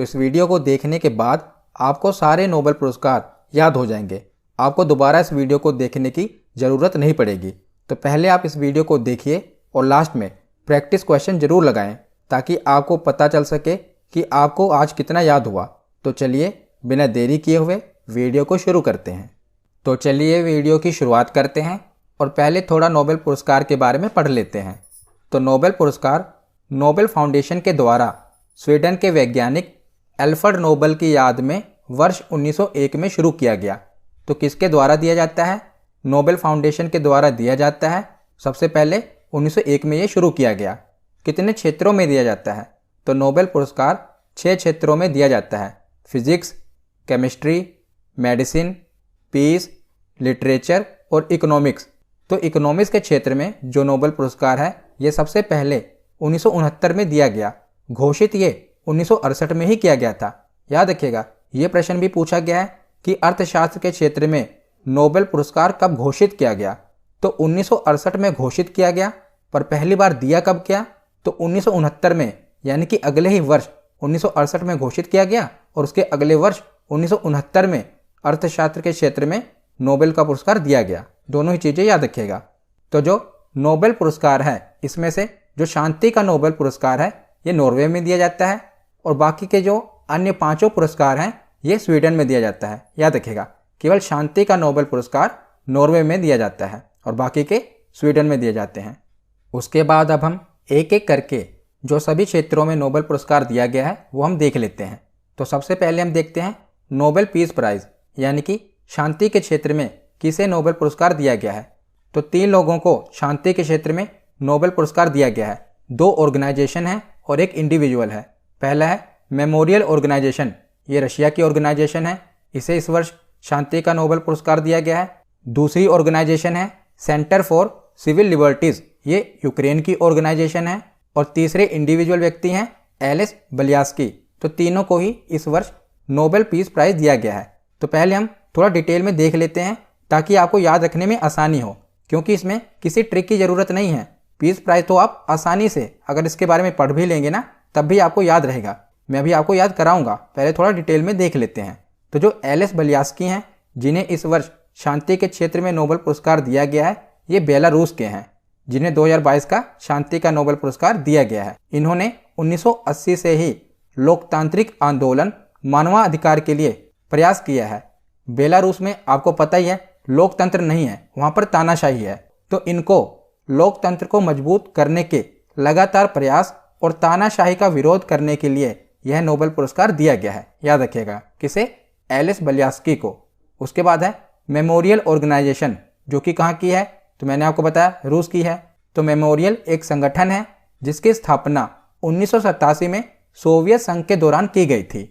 तो इस वीडियो को देखने के बाद आपको सारे नोबेल पुरस्कार याद हो जाएंगे। आपको दोबारा इस वीडियो को देखने की ज़रूरत नहीं पड़ेगी। तो पहले आप इस वीडियो को देखिए और लास्ट में प्रैक्टिस क्वेश्चन ज़रूर लगाएं ताकि आपको पता चल सके कि आपको आज कितना याद हुआ। तो चलिए बिना देरी किए हुए वीडियो को शुरू करते हैं। तो चलिए वीडियो की शुरुआत करते हैं और पहले थोड़ा नोबेल पुरस्कार के बारे में पढ़ लेते हैं। तो नोबेल पुरस्कार नोबेल फाउंडेशन के द्वारा स्वीडन के वैज्ञानिक एल्फ्रेड नोबेल की याद में वर्ष 1901 में शुरू किया गया। तो किसके द्वारा दिया जाता है? नोबेल फाउंडेशन के द्वारा दिया जाता है। सबसे पहले 1901 में ये शुरू किया गया। कितने क्षेत्रों में दिया जाता है? तो नोबेल पुरस्कार 6 क्षेत्रों में दिया जाता है। Physics, chemistry, medicine, peace, literature और इकोनॉमिक्स। तो इकोनॉमिक्स के क्षेत्र में जो नोबेल पुरस्कार है ये सबसे पहले 1969 में दिया गया। घोषित ये 1968 में ही किया गया था। याद रखिएगा, ये प्रश्न भी पूछा गया है कि अर्थशास्त्र के क्षेत्र में नोबेल पुरस्कार कब घोषित किया गया। तो 1968 में घोषित किया गया, पर पहली बार दिया कब किया? तो 1969 में, यानी कि अगले ही वर्ष 1968 में घोषित किया गया और उसके अगले वर्ष 1969 में अर्थशास्त्र के क्षेत्र में नोबेल का पुरस्कार दिया गया। दोनों ही चीज़ें याद रखिएगा। तो जो नोबेल पुरस्कार है इसमें से जो शांति का नोबेल पुरस्कार है ये नॉर्वे में दिया जाता है और बाकी के जो अन्य 5 पुरस्कार हैं ये स्वीडन में दिया जाता है। याद रखिएगा, केवल शांति का नोबेल पुरस्कार नॉर्वे में दिया जाता है और बाकी के स्वीडन में दिए जाते हैं। उसके बाद अब हम एक एक करके जो सभी क्षेत्रों में नोबेल पुरस्कार दिया गया है वो हम देख लेते हैं। तो सबसे पहले हम देखते हैं नोबेल पीस प्राइज़, यानी कि शांति के क्षेत्र में किसे नोबेल पुरस्कार दिया गया है। तो 3 लोगों को शांति के क्षेत्र में नोबेल पुरस्कार दिया गया है। 2 ऑर्गेनाइजेशन हैं और एक इंडिविजुअल है। पहला है मेमोरियल ऑर्गेनाइजेशन, ये रशिया की ऑर्गेनाइजेशन है, इसे इस वर्ष शांति का नोबेल पुरस्कार दिया गया है। दूसरी ऑर्गेनाइजेशन है सेंटर फॉर सिविल लिबर्टीज़, ये यूक्रेन की ऑर्गेनाइजेशन है। और तीसरे इंडिविजुअल व्यक्ति हैं एलिस बलियास्की। तो तीनों को ही इस वर्ष नोबेल पीस प्राइज़ दिया गया है। तो पहले हम थोड़ा डिटेल में देख लेते हैं ताकि आपको याद रखने में आसानी हो, क्योंकि इसमें किसी ट्रिक की ज़रूरत नहीं है। पीस प्राइज़ तो आप आसानी से अगर इसके बारे में पढ़ भी लेंगे ना तब भी आपको याद रहेगा। मैं अभी आपको याद कराऊंगा, पहले थोड़ा डिटेल में देख लेते हैं। तो जो एलिस बलियास्की हैं जिन्हें इस वर्ष शांति के क्षेत्र में नोबेल पुरस्कार दिया गया है ये बेलारूस के हैं, जिन्हें 2022 का शांति का नोबेल पुरस्कार दिया गया है। इन्होंने 1980 से ही लोकतांत्रिक आंदोलन मानवाधिकार के लिए प्रयास किया है। बेलारूस में आपको पता ही है लोकतंत्र नहीं है, वहाँ पर तानाशाही है। तो इनको लोकतंत्र को मजबूत करने के लगातार प्रयास और तानाशाही का विरोध करने के लिए यह नोबेल पुरस्कार दिया गया है। याद रखिएगा, किसे? एलिस बलियास्की को। उसके बाद है मेमोरियल ऑर्गेनाइजेशन, जो कि कहाँ की है? तो मैंने आपको बताया रूस की है। तो मेमोरियल एक संगठन है जिसकी स्थापना 1987 में सोवियत संघ के दौरान की गई थी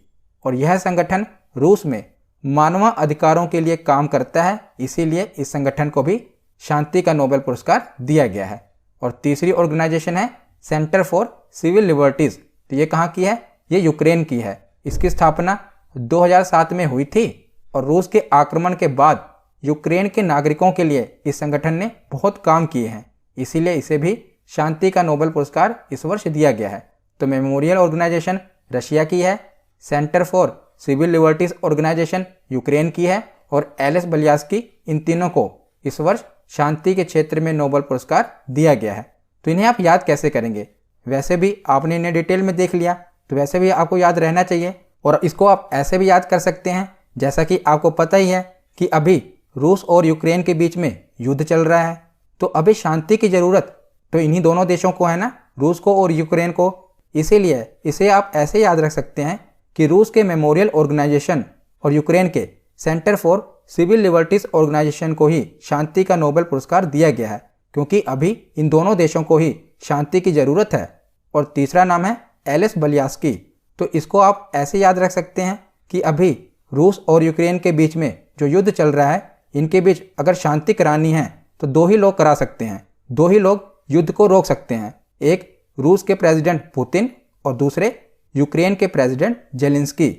और यह संगठन रूस में मानवाधिकारों के लिए काम करता है, इसीलिए इस संगठन को भी शांति का नोबेल पुरस्कार दिया गया है। और तीसरी ऑर्गेनाइजेशन है सेंटर फॉर सिविल लिबर्टीज़। तो ये कहाँ की है? ये यूक्रेन की है। इसकी स्थापना 2007 में हुई थी और रूस के आक्रमण के बाद यूक्रेन के नागरिकों के लिए इस संगठन ने बहुत काम किए हैं, इसीलिए इसे भी शांति का नोबेल पुरस्कार इस वर्ष दिया गया है। तो मेमोरियल ऑर्गेनाइजेशन रशिया की है, centre for civil liberties organisation Ukraine की है और एलिस बलियास्की, इन तीनों को इस वर्ष शांति के क्षेत्र में नोबेल पुरस्कार दिया गया है। तो इन्हें आप याद कैसे करेंगे? वैसे भी आपने इन्हें डिटेल में देख लिया तो वैसे भी आपको याद रहना चाहिए। और इसको आप ऐसे भी याद कर सकते हैं जैसा कि आपको पता ही है कि अभी रूस और यूक्रेन के बीच में युद्ध चल रहा है। तो अभी शांति की ज़रूरत तो इन्हीं दोनों देशों को है ना, रूस को और यूक्रेन को। इसीलिए इसे आप ऐसे याद रख सकते हैं कि रूस के मेमोरियल ऑर्गेनाइजेशन और यूक्रेन के centre for civil liberties organisation को ही शांति का नोबेल पुरस्कार दिया गया है, क्योंकि अभी इन दोनों देशों को ही शांति की ज़रूरत है। और तीसरा नाम है एलिस बलियास्की। तो इसको आप ऐसे याद रख सकते हैं कि अभी रूस और यूक्रेन के बीच में जो युद्ध चल रहा है, इनके बीच अगर शांति करानी है तो 2 ही लोग करा सकते हैं, 2 ही लोग युद्ध को रोक सकते हैं। एक रूस के प्रेसिडेंट पुतिन और दूसरे यूक्रेन के प्रेसिडेंट जेलेंस्की।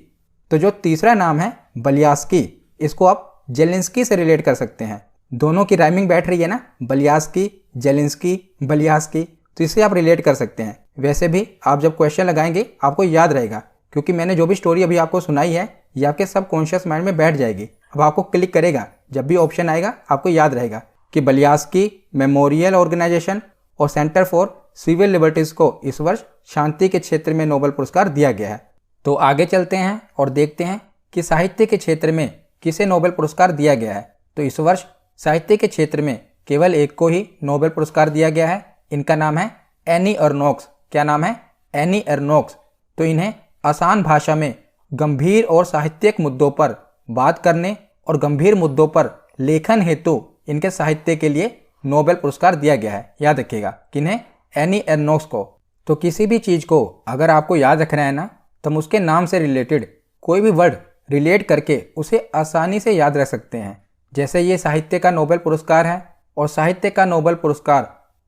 तो जो तीसरा नाम है बलियास्की, इसको आप जेलेंस्की से रिलेट कर सकते हैं। दोनों की राइमिंग बैठ रही है ना, बलियास्की, जेलेंस्की, बलियास्की, तो इससे आप रिलेट कर सकते हैं। वैसे भी आप जब क्वेश्चन लगाएंगे आपको याद रहेगा क्योंकि मैंने जो भी स्टोरी अभी आपको सुनाई है ये आपके सबकॉन्शियस माइंड में बैठ जाएगी। अब आपको क्लिक करेगा, जब भी ऑप्शन आएगा आपको याद रहेगा कि बलियास्की मेमोरियल ऑर्गेनाइजेशन और सेंटर फॉर सिविल लिबर्टीज़ को इस वर्ष शांति के क्षेत्र में नोबेल पुरस्कार दिया गया है। तो आगे चलते हैं और देखते हैं कि साहित्य के क्षेत्र में किसे नोबेल पुरस्कार दिया गया है। तो इस वर्ष साहित्य के क्षेत्र में केवल एक को ही नोबेल पुरस्कार दिया गया है। इनका नाम है एनी अर्नोक्स। क्या नाम है? एनी अर्नोक्स। तो इन्हें आसान भाषा में गंभीर और साहित्यिक मुद्दों पर बात करने और गंभीर मुद्दों पर लेखन हेतु इनके साहित्य के लिए नोबेल पुरस्कार दिया गया है। याद रखिएगा किन्हें? एनी अर्नोक्स को। तो किसी भी चीज़ को अगर आपको याद रखना है ना, तो हम उसके नाम से रिलेटेड कोई भी वर्ड रिलेट करके उसे आसानी से याद रख सकते हैं। जैसे ये साहित्य का नोबेल पुरस्कार है और साहित्य का नोबेल पुरस्कार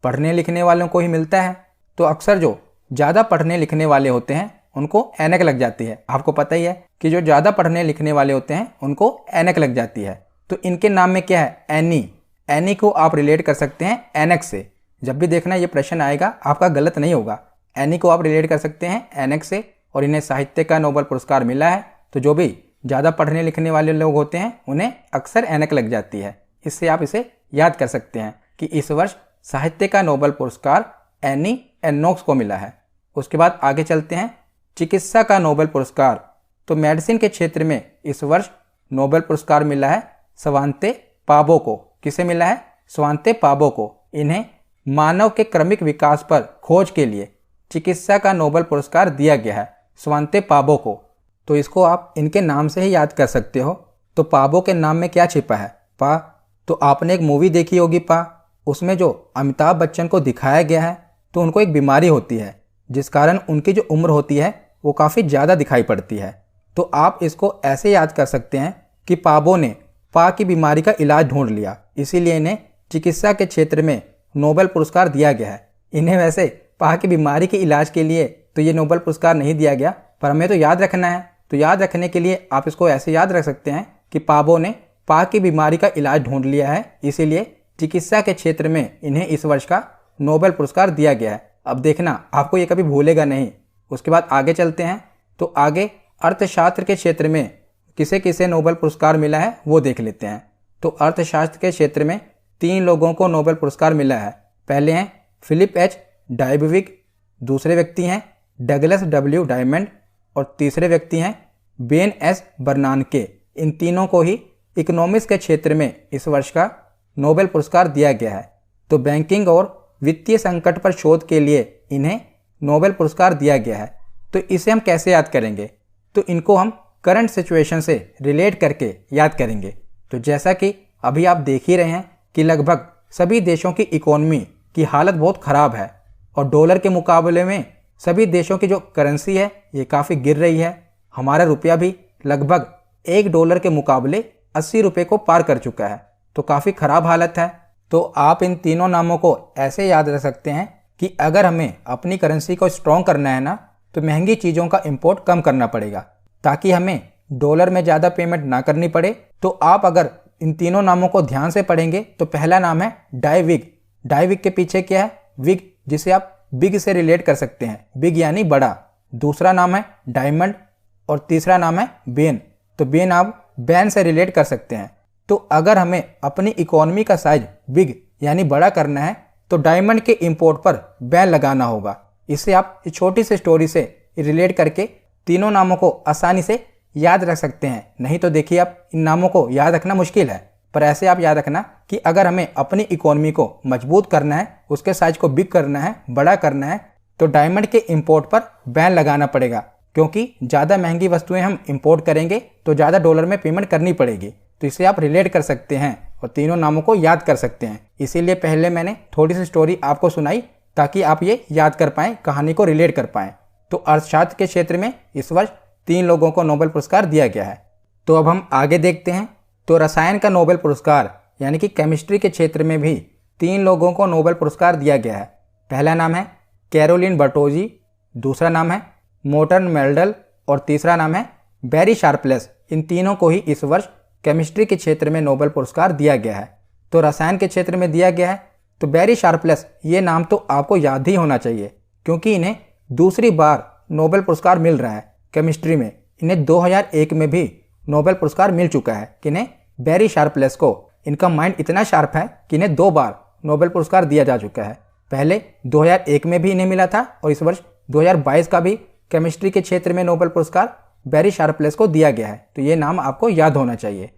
पढ़ने लिखने वालों को ही मिलता है, तो अक्सर जो ज़्यादा पढ़ने लिखने वाले होते हैं उनको ऐनक लग जाती है। आपको पता ही है कि जो ज़्यादा पढ़ने लिखने वाले होते हैं उनको ऐनक लग जाती है। तो इनके नाम में क्या है? एनी। एनी को आप रिलेट कर सकते हैं ऐनक से। जब भी देखना ये प्रश्न आएगा आपका गलत नहीं होगा। एनी को आप रिलेट कर सकते हैं ऐनक से और इन्हें साहित्य का नोबेल पुरस्कार मिला है। तो जो भी ज़्यादा पढ़ने लिखने वाले लोग होते हैं उन्हें अक्सर ऐनक लग जाती है। इससे आप इसे याद कर सकते हैं कि इस वर्ष साहित्य का नोबेल पुरस्कार एनी अर्नोक्स को मिला है। उसके बाद आगे चलते हैं, चिकित्सा का नोबेल पुरस्कार। तो मेडिसिन के क्षेत्र में इस वर्ष नोबेल पुरस्कार मिला है स्वांते पाबो को। किसे मिला है? स्वांते पाबो को। इन्हें मानव के क्रमिक विकास पर खोज के लिए चिकित्सा का नोबेल पुरस्कार दिया गया है, स्वांते पाबो को। तो इसको आप इनके नाम से ही याद कर सकते हो। तो पाबो के नाम में क्या छिपा है? पा। तो आपने एक मूवी देखी होगी पा, उसमें जो अमिताभ बच्चन को दिखाया गया है तो उनको एक बीमारी होती है जिस कारण उनकी जो उम्र होती है वो काफ़ी ज़्यादा दिखाई पड़ती है। तो आप इसको ऐसे याद कर सकते हैं कि पाबो ने पा की बीमारी का इलाज ढूंढ लिया, इसीलिए इन्हें चिकित्सा के क्षेत्र में नोबेल पुरस्कार दिया गया है। इन्हें वैसे पा की बीमारी के इलाज के लिए तो ये नोबेल पुरस्कार नहीं दिया गया, पर हमें तो याद रखना है। तो याद रखने के लिए आप इसको ऐसे याद रख सकते हैं कि पाबो ने पा की बीमारी का इलाज ढूंढ लिया है, इसीलिए चिकित्सा के क्षेत्र में इन्हें इस वर्ष का नोबेल पुरस्कार दिया गया है। अब देखना आपको ये कभी भूलेगा नहीं। उसके बाद आगे चलते हैं। तो आगे अर्थशास्त्र के क्षेत्र में किसे किसे नोबेल पुरस्कार मिला है वो देख लेते हैं। तो अर्थशास्त्र के क्षेत्र में 3 लोगों को नोबेल पुरस्कार मिला है। पहले हैं फिलिप एच डायबविक, दूसरे व्यक्ति हैं डगलस डब्ल्यू डायमंड और तीसरे व्यक्ति हैं बेन एस बर्नानके। इन तीनों को ही इकोनॉमिक्स के क्षेत्र में इस वर्ष का नोबेल पुरस्कार दिया गया है। तो बैंकिंग और वित्तीय संकट पर शोध के लिए इन्हें नोबेल पुरस्कार दिया गया है। तो इसे हम कैसे याद करेंगे? तो इनको हम करंट सिचुएशन से रिलेट करके याद करेंगे। तो जैसा कि अभी आप देख ही रहे हैं कि लगभग सभी देशों की इकोनॉमी की हालत बहुत ख़राब है और डॉलर के मुकाबले में सभी देशों की जो करेंसी है ये काफ़ी गिर रही है। हमारा रुपया भी लगभग $1 के मुकाबले 80 रुपये को पार कर चुका है। तो काफ़ी ख़राब हालत है। तो आप इन तीनों नामों को ऐसे याद रख सकते हैं कि अगर हमें अपनी करेंसी को स्ट्रॉन्ग करना है ना, तो महंगी चीज़ों का इंपोर्ट कम करना पड़ेगा ताकि हमें डॉलर में ज़्यादा पेमेंट ना करनी पड़े। तो आप अगर इन तीनों नामों को ध्यान से पढ़ेंगे तो पहला नाम है डायविग। डायविग के पीछे क्या है? विग, जिसे आप बिग से रिलेट कर सकते हैं, बिग यानी बड़ा। दूसरा नाम है डायमंड और तीसरा नाम है बेन। तो बेन आप बैन से रिलेट कर सकते हैं। तो अगर हमें अपनी इकोनॉमी का साइज बिग यानी बड़ा करना है तो डायमंड के इंपोर्ट पर बैन लगाना होगा। इससे आप इस छोटी सी स्टोरी से रिलेट करके तीनों नामों को आसानी से याद रख सकते हैं। नहीं तो देखिए आप इन नामों को याद रखना मुश्किल है, पर ऐसे आप याद रखना कि अगर हमें अपनी इकोनॉमी को मजबूत करना है, उसके साइज को बिग करना है, बड़ा करना है, तो डायमंड के इंपोर्ट पर बैन लगाना पड़ेगा, क्योंकि ज़्यादा महंगी वस्तुएं हम इंपोर्ट करेंगे तो ज़्यादा डॉलर में पेमेंट करनी पड़ेगी। तो इसे आप रिलेट कर सकते हैं और तीनों नामों को याद कर सकते हैं। इसीलिए पहले मैंने थोड़ी सी स्टोरी आपको सुनाई ताकि आप ये याद कर पाएँ, कहानी को रिलेट कर पाएँ। तो अर्थशास्त्र के क्षेत्र में इस वर्ष 3 लोगों को नोबेल पुरस्कार दिया गया है। तो अब हम आगे देखते हैं। तो रसायन का नोबेल पुरस्कार यानी कि केमिस्ट्री के क्षेत्र में भी 3 लोगों को नोबेल पुरस्कार दिया गया है। पहला नाम है कैरोलिन बर्टोजी, दूसरा नाम है मोर्टन मेल्डल और तीसरा नाम है बैरी शार्पलेस। इन तीनों को ही इस वर्ष केमिस्ट्री के क्षेत्र में नोबेल पुरस्कार दिया गया है। तो रसायन के क्षेत्र में दिया गया है तो बैरी शार्पलेस, ये नाम तो आपको याद ही होना चाहिए क्योंकि इन्हें दूसरी बार नोबेल पुरस्कार मिल रहा है। केमिस्ट्री में इन्हें 2001 में भी नोबेल पुरस्कार मिल चुका है। किन्हें? बैरी शार्पलेस को। इनका माइंड इतना शार्प है कि इन्हें 2 बार नोबेल पुरस्कार दिया जा चुका है। पहले 2001 में भी इन्हें मिला था और इस वर्ष 2022 का भी केमिस्ट्री के क्षेत्र में नोबेल पुरस्कार बैरी शार्पलेस को दिया गया है। तो ये नाम आपको याद होना चाहिए।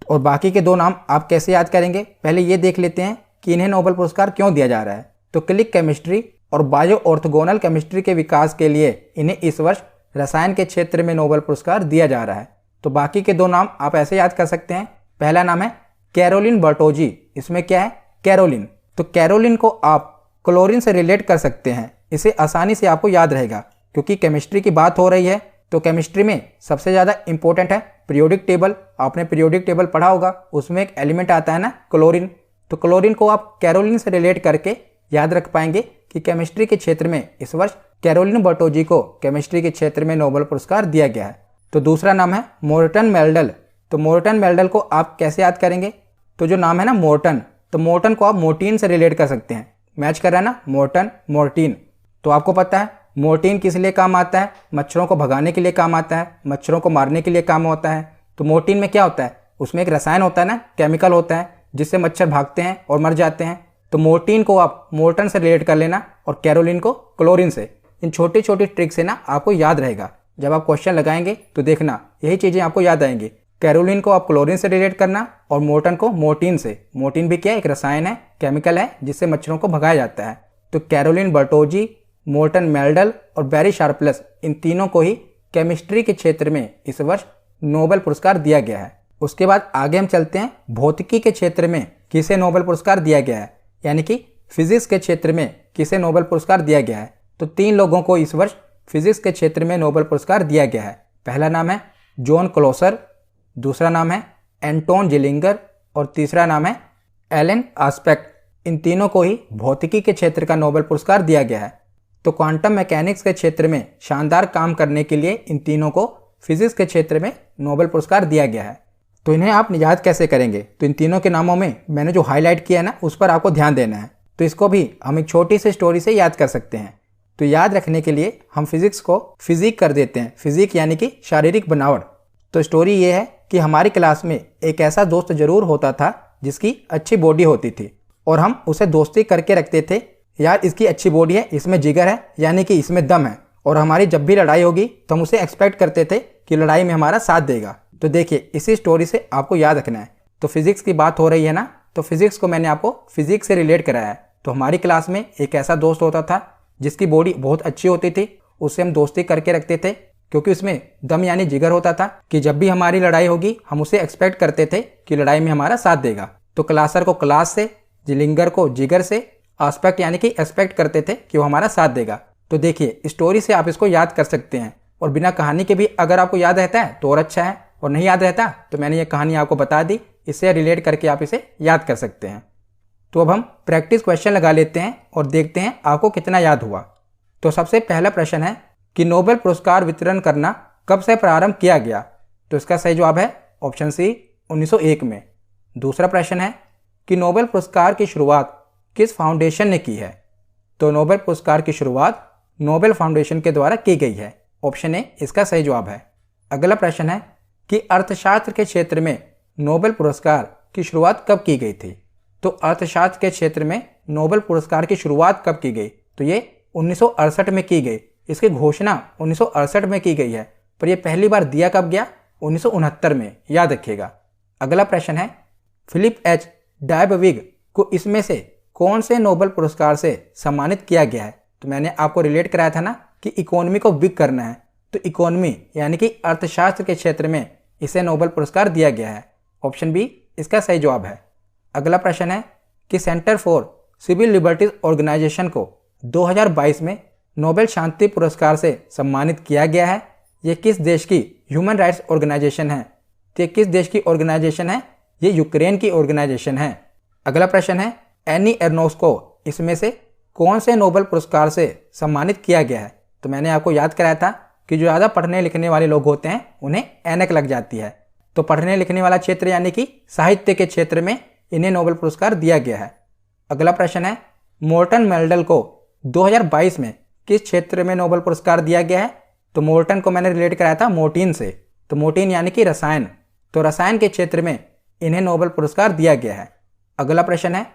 और बाकी के 2 नाम आप कैसे याद करेंगे, पहले ये देख लेते हैं कि इन्हें नोबेल पुरस्कार क्यों दिया जा रहा है। तो क्लिक केमिस्ट्री और बायो ऑर्थोगोनल केमिस्ट्री के विकास के लिए इन्हें इस वर्ष रसायन के क्षेत्र में नोबेल पुरस्कार दिया जा रहा है। तो बाकी के 2 नाम आप ऐसे याद कर सकते हैं। पहला नाम है कैरोलिन बर्टोजी। इसमें क्या है? कैरोलिन। तो कैरोलिन को आप क्लोरीन से रिलेट कर सकते हैं। इसे आसानी से आपको याद रहेगा क्योंकि केमिस्ट्री की बात हो रही है। तो केमिस्ट्री में सबसे ज़्यादा इंपॉर्टेंट है पीरियोडिक टेबल। आपने पीरियोडिक टेबल पढ़ा होगा, उसमें एक एलिमेंट आता है ना, क्लोरीन। तो क्लोरीन को आप कैरोलिन से रिलेट करके याद रख पाएंगे कि केमिस्ट्री के क्षेत्र में इस वर्ष कैरोलिन बर्टोजी को केमिस्ट्री के क्षेत्र में नोबेल पुरस्कार दिया गया है। तो दूसरा नाम है मोर्टन मेल्डल। तो मोर्टन मेल्डल को आप कैसे याद करेंगे? तो जो नाम है ना मोर्टन, तो मोर्टन को आप मोर्टीन से रिलेट कर सकते हैं। मैच कर रहा है ना, मोर्टन मोर्टीन। तो आपको पता है मोर्टीन किस लिए काम आता है? मच्छरों को भगाने के लिए काम आता है, मच्छरों को मारने के लिए काम होता है। तो मोर्टीन में क्या होता है? उसमें एक रसायन होता है ना, केमिकल होता है जिससे मच्छर भागते हैं और मर जाते हैं। तो मोर्टीन को आप मोर्टन से रिलेट कर लेना और कैरोलिन को क्लोरीन से। इन छोटी छोटी ट्रिक से ना आपको याद रहेगा। जब आप क्वेश्चन लगाएंगे तो देखना यही चीज़ें आपको याद आएंगी। कैरोलिन को आप क्लोरीन से रिलेट करना और मोर्टन को मोर्टीन से। मोर्टीन भी क्या है? एक रसायन है, केमिकल है जिससे मच्छरों को भगाया जाता है। तो कैरोलिन बर्टोजी, मोर्टन मेल्डल और बैरी शार्पलेस, इन तीनों को ही केमिस्ट्री के क्षेत्र में इस वर्ष नोबेल पुरस्कार दिया गया है। उसके बाद आगे हम चलते हैं भौतिकी के क्षेत्र में किसे नोबेल पुरस्कार दिया गया है, यानी कि फिजिक्स के क्षेत्र में किसे नोबेल पुरस्कार दिया गया है। तो 3 लोगों को इस वर्ष फिजिक्स के क्षेत्र में नोबेल पुरस्कार दिया गया है। पहला नाम है जॉन क्लोसर, दूसरा नाम है एंटोन जिलिंगर और तीसरा नाम है एलन आस्पेक्ट। इन तीनों को ही भौतिकी के क्षेत्र का नोबेल पुरस्कार दिया गया है। तो क्वांटम मैकेनिक्स के क्षेत्र में शानदार काम करने के लिए इन तीनों को फिजिक्स के क्षेत्र में नोबेल पुरस्कार दिया गया है। तो इन्हें आप याद कैसे करेंगे? तो इन तीनों के नामों में मैंने जो हाईलाइट किया है ना, उस पर आपको ध्यान देना है। तो इसको भी हम एक छोटी सी स्टोरी से याद कर सकते हैं। तो याद रखने के लिए हम फिजिक्स को फिजिक कर देते हैं। फिजिक यानी कि शारीरिक बनावट। तो स्टोरी ये है कि हमारी क्लास में एक ऐसा दोस्त जरूर होता था जिसकी अच्छी बॉडी होती थी और हम उसे दोस्ती करके रखते थे। यार इसकी अच्छी बॉडी है, इसमें जिगर है, यानी कि इसमें दम है। और हमारी जब भी लड़ाई होगी तो हम उसे एक्सपेक्ट करते थे कि लड़ाई में हमारा साथ देगा। तो देखिए इसी स्टोरी से आपको याद रखना है। तो फिजिक्स की बात हो रही है ना, तो फिजिक्स को मैंने आपको फिजिक्स से रिलेट कराया है। तो हमारी क्लास में एक ऐसा दोस्त होता था जिसकी बॉडी बहुत अच्छी होती थी, उससे हम दोस्ती करके रखते थे क्योंकि उसमें दम यानी जिगर होता था कि जब भी हमारी लड़ाई होगी हम उसे एक्सपेक्ट करते थे कि लड़ाई में हमारा साथ देगा। तो क्लासर को क्लास से, जिलिंगर को जिगर से, आस्पेक्ट यानी कि एक्सपेक्ट करते थे कि वो हमारा साथ देगा। तो देखिए स्टोरी से आप इसको याद कर सकते हैं और बिना कहानी के भी अगर आपको याद रहता है तो और अच्छा है, और नहीं याद रहता तो मैंने ये कहानी आपको बता दी, इससे रिलेट करके आप इसे याद कर सकते हैं। तो अब हम प्रैक्टिस क्वेश्चन लगा लेते हैं और देखते हैं आपको कितना याद हुआ। तो सबसे पहला प्रश्न है कि नोबेल पुरस्कार वितरण करना कब से प्रारंभ किया गया? तो इसका सही जवाब है ऑप्शन सी, 1901 में। दूसरा प्रश्न है कि नोबेल पुरस्कार की शुरुआत किस फाउंडेशन ने की है? तो नोबेल पुरस्कार की शुरुआत नोबेल फाउंडेशन के द्वारा की गई है। ऑप्शन ए इसका सही जवाब है। अगला प्रश्न है कि अर्थशास्त्र के क्षेत्र में नोबेल पुरस्कार की शुरुआत कब की गई थी? तो अर्थशास्त्र के क्षेत्र में नोबेल पुरस्कार की शुरुआत कब की गई? तो ये 1968 में की गई। इसकी घोषणा 1968 में की गई है, पर यह पहली बार दिया कब गया? 1969 में, याद रखिएगा। अगला प्रश्न है फिलिप एच डायबविग को इसमें से कौन से नोबेल पुरस्कार से सम्मानित किया गया है? तो मैंने आपको रिलेट कराया था ना कि इकोनॉमी को बिग करना है, तो इकोनॉमी यानी कि अर्थशास्त्र के क्षेत्र में इसे नोबेल पुरस्कार दिया गया है। ऑप्शन बी इसका सही जवाब है। अगला प्रश्न है कि centre for civil liberties organisation को 2022 में नोबेल शांति पुरस्कार से सम्मानित किया गया है। ये किस देश की ह्यूमन राइट्स ऑर्गेनाइजेशन है? तो ये किस देश की ऑर्गेनाइजेशन है? ये यूक्रेन की ऑर्गेनाइजेशन है। अगला प्रश्न है एनी एर्नोस को इसमें से कौन से नोबेल पुरस्कार से सम्मानित किया गया है? तो मैंने आपको याद कराया था कि जो ज़्यादा पढ़ने लिखने वाले लोग होते हैं उन्हें ऐनक लग जाती है। तो पढ़ने लिखने वाला क्षेत्र यानी कि साहित्य के क्षेत्र में इन्हें नोबेल पुरस्कार दिया गया है। अगला प्रश्न है मोर्टन मेल्डल को 2022 में किस क्षेत्र में नोबेल पुरस्कार दिया गया है? तो मोर्टन को मैंने रिलेट कराया था मोर्टीन से। तो मोर्टीन यानी कि रसायन, तो रसायन के क्षेत्र में इन्हें नोबेल पुरस्कार दिया गया है। अगला प्रश्न है,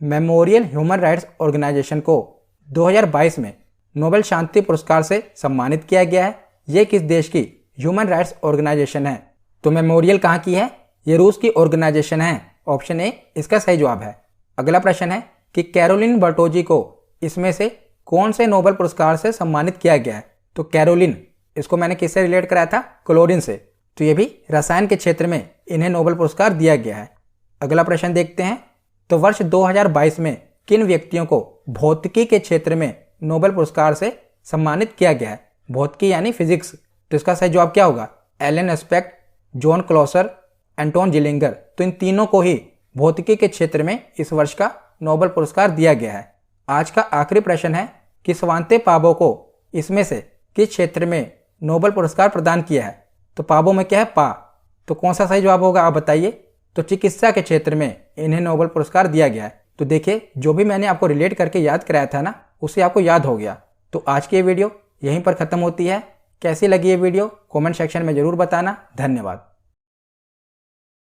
मेमोरियल ह्यूमन राइट्स ऑर्गेनाइजेशन को 2022 में नोबेल शांति पुरस्कार से सम्मानित किया गया है। ये किस देश की ह्यूमन राइट्स ऑर्गेनाइजेशन है? तो मेमोरियल कहाँ की है? ये रूस की ऑर्गेनाइजेशन है। ऑप्शन ए इसका सही जवाब है। अगला प्रश्न है कि कैरोलिन बर्टोजी को इसमें से कौन से नोबेल पुरस्कार से सम्मानित किया गया है? तो कैरोलिन, इसको मैंने किससे रिलेट कराया था? क्लोरीन से। तो ये भी रसायन के क्षेत्र में इन्हें नोबेल पुरस्कार दिया गया है। अगला प्रश्न देखते हैं, तो वर्ष 2022 में किन व्यक्तियों को भौतिकी के क्षेत्र में नोबेल पुरस्कार से सम्मानित किया गया है? भौतिकी यानी फिजिक्स। तो इसका सही जवाब क्या होगा? Alain Aspect, John Clauser, Anton Zeilinger. तो इन तीनों को ही भौतिकी के क्षेत्र में इस वर्ष का नोबेल पुरस्कार दिया गया है। आज का आखिरी प्रश्न है कि स्वांते पाबो को इसमें से किस क्षेत्र में नोबेल पुरस्कार प्रदान किया है? तो पाबो में क्या है? पा। तो कौन सा सही जवाब होगा आप बताइए? तो चिकित्सा के क्षेत्र में इन्हें नोबेल पुरस्कार दिया गया है। तो देखिए, जो भी मैंने आपको रिलेट करके याद कराया था ना, उसे आपको याद हो गया। तो आज की ये वीडियो यहीं पर खत्म होती है। कैसी लगी ये वीडियो कमेंट सेक्शन में जरूर बताना। धन्यवाद।